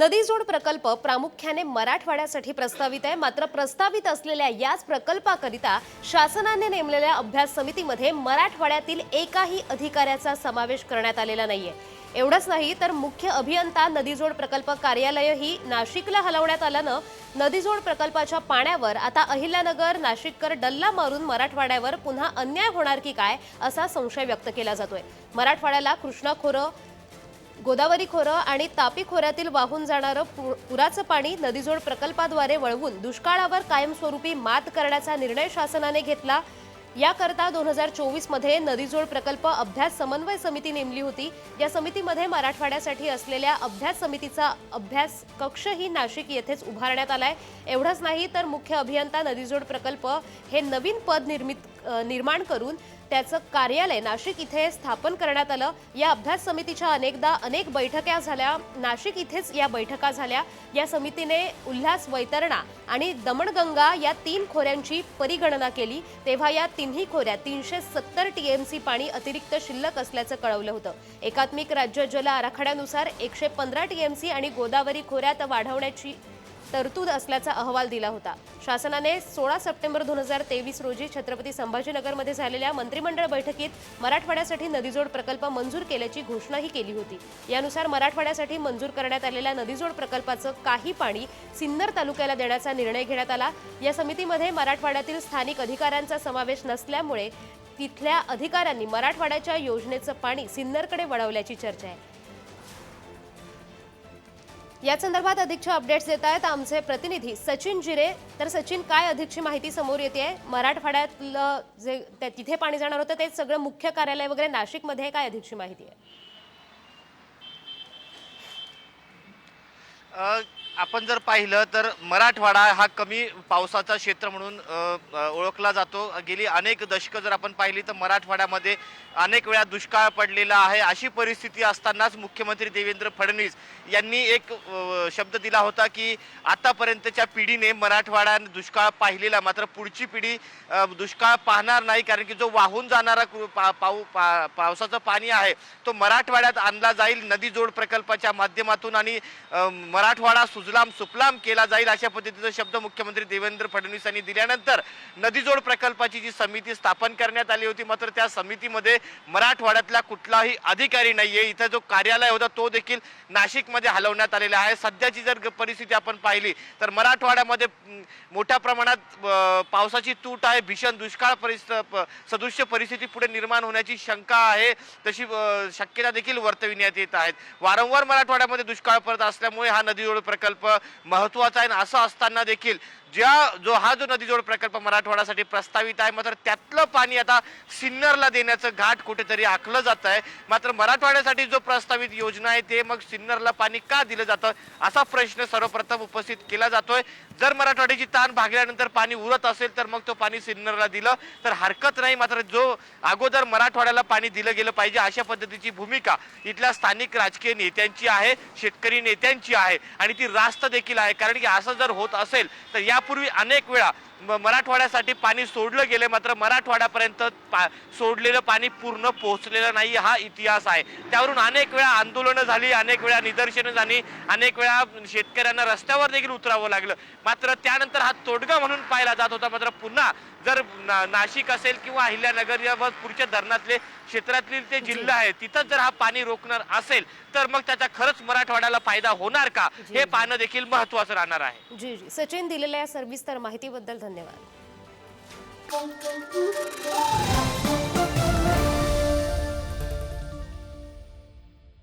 नदीजोड प्रकल्प प्रामुख्याने मराठवाड्यासाठी प्रस्तावित आहे। मात्र प्रस्तावित असलेल्या याच प्रकल्पाकरिता शासनाने नेमलेल्या अभ्यास समितीमध्ये मराठवाड्यातील एकाही अधिकाऱ्याचा समावेश करण्यात आलेला नाहीये। एवढंच नाही तर मुख्य अभियंता नदीजोड प्रकल्प कार्यालयही नाशिकला हलवण्यात आल्यानं नदीजोड प्रकल्पाच्या पाण्यावर आता अहिल्यानगर नाशिककर डल्ला मारून मराठवाड्यावर पुन्हा अन्याय होणार की काय असा संशय व्यक्त केला जातोय। मराठवाड्याला कृष्णा खोरं, गोदावरी खोरं आणि तापी खोऱ्यातील वाहून जाणारं पुराचं पाणी नदीजोड प्रकल्पाद्वारे वळवून दुष्काळावर कायमस्वरूपी मात करण्याचा निर्णय शासनाने घेतला। याकरता 2024 मध्ये नदीजोड प्रकल्प अभ्यास समन्वय समिती नेमली होती। या समितीमध्ये मराठवाड्यासाठी असलेल्या अभ्यास समितीचा अभ्यास कक्षही नाशिक येथेच उभारण्यात आलाय। एवढंच नाही तर मुख्य अभियंता नदीजोड प्रकल्प हे नवीन पद निर्माण करून त्याचं कार्यालय नाशिक इथे स्थापन करण्यात आलं। या अभ्यास समितीच्या अनेक बैठका झाल्या, नाशिक इथेच या बैठका झाल्या। या समितीने उल्हास, वैतरणा आणि दमणगंगा या 3 खोऱ्यांची परिगणना केली, तेव्हा या तिन्ही खोऱ्यात 370 टीएमसी पाणी अतिरिक्त शिल्लक असल्याचं कळवलं होतं। एकात्मिक राज्य जल आराखड्यानुसार 115 टीएमसी आणि गोदावरी खोऱ्यात वाढवण्याची तरतूद असल्याचा अहवाल दिला होता। शासनाने 16 सप्टेंबर 2023 रोजी छत्रपती संभाजीनगरमध्ये झालेल्या मंत्रिमंडळ बैठकीत मराठवाड्यासाठी नदीजोड प्रकल्प मंजूर केल्याची घोषणाही केली होती। यानुसार मराठवाड्यासाठी मंजूर करण्यात आलेल्या नदीजोड प्रकल्पाचं काही पाणी सिन्नर तालुक्याला देण्याचा निर्णय घेण्यात आला। या समितीमध्ये मराठवाड्यातील स्थानिक अधिकाऱ्यांचा समावेश नसल्यामुळे तिथल्या अधिकाऱ्यांनी मराठवाड्याच्या योजनेचं पाणी सिन्नरकडे वळवल्याची चर्चा आहे। या संदर्भात अधिकचे अपडेट्स देत आहेत आमचे प्रतिनिधी सचिन जिरे। तर सचिन, काय अधिकची माहिती समोर येते? मराठवाड्यातलं जे तिथे पाणी जाणार होतं ते सगळं मुख्य कार्यालय वगैरे नाशिकमध्ये, काय अधिकची माहिती आहे? आपण जर पाहिलं तर मराठवाडा हा कमी पावसाचा क्षेत्र म्हणून ओळखला जातो। गेली अनेक दशकं जर आपण पाहिली तर मराठवाड्यामध्ये अनेक वेळा दुष्काळ पडलेला आहे। अशी परिस्थिती असतानाच मुख्यमंत्री देवेंद्र फडणवीस यांनी एक शब्द दिला होता की आतापर्यंतच्या पिढीने मराठवाड्याने दुष्काळ पाहिलेला, मात्र पुढची पिढी दुष्काळ पाहणार नाही, कारण की जो वाहून जाणारा पावसाचं पाणी आहे तो मराठवाड्यात आणला जाईल नदीजोड प्रकल्पाच्या माध्यमातून आणि मराठवाडा सुजलाम सुफलाम केला जाईल, अशा पद्धतीचा शब्द मुख्यमंत्री देवेंद्र फडणवीस यांनी दिल्यानंतर नदीजोड प्रकल्पाची जी समिती स्थापन करण्यात आली होती, मात्र त्या समितीमध्ये मराठवाड्यातला कुठलाही अधिकारी नाहीये। इथं जो कार्यालय होता तो देखील नाशिकमध्ये हलवण्यात आलेला आहे। सध्याची जर परिस्थिती आपण पाहिली तर मराठवाड्यामध्ये मोठ्या प्रमाणात पावसाची तूट आहे। भीषण दुष्काळ सदृश्य परिस्थिती पुढे निर्माण होण्याची शंका आहे, तशी शक्यता देखील वर्तविण्यात येत आहेत। वारंवार मराठवाड्यामध्ये दुष्काळ पडत असल्यामुळे हा नदीजोड प्रकल्प महत्त्वाचा आहे। असं असताना देखील हा जो नदीजोड प्रकल्प मराठवाड्यासाठी प्रस्तावित आहे, मात्र त्यातलं पाणी आता सिन्नरला देण्याचं घाट कुठेतरी आखलं जात आहे। मात्र मराठवाड्यासाठी जो प्रस्तावित योजना आहे ते मग सिन्नरला पाणी का दिलं जातं असा प्रश्न सर्वप्रथम उपस्थित केला जातोय। जर मराठवाड्याची ताण भागल्यानंतर पाणी उरत असेल तर मग तो पाणी सिन्नरला दिलं तर हरकत नाही, मात्र जो अगोदर मराठवाड्याला पाणी दिलं गेलं पाहिजे अशा पद्धतीची भूमिका इथल्या स्थानिक राजकीय नेत्यांची आहे, शेतकरी नेत्यांची आहे आणि ती रास्त देखील आहे। कारण की असं जर होत असेल तर यापूर्वी अनेक वेळा मराठवाड्यासाठी पाणी सोडलं गेले, मात्र मराठवाड्यापर्यंत सोडलेलं पाणी पूर्ण पोहोचलेलं नाही, हा इतिहास आहे। त्यावरून अनेक वेळा आंदोलनं झाली, अनेक वेळा निदर्शनं झाली, अनेक वेळा शेतकऱ्यांना रस्त्यावर देखील उतरावं लागलं, मात्र त्यानंतर हा तोडगा म्हणून पाहिला जात होता। मात्र पुन्हा जर नाशिक असेल किंवा अहिल्यानगर या पुढच्या धरणातले क्षेत्रातले ते जिल्हा आहेत तिथं जर हा पाणी रोखणार असेल तर मग त्याचा खरंच मराठवाड्याला फायदा होणार का हे पाहणं देखील महत्त्वाचं राहणार आहे। जी सचिन, दिलेल्या सर्विस्तर माहितीबद्दल धन्यवाद।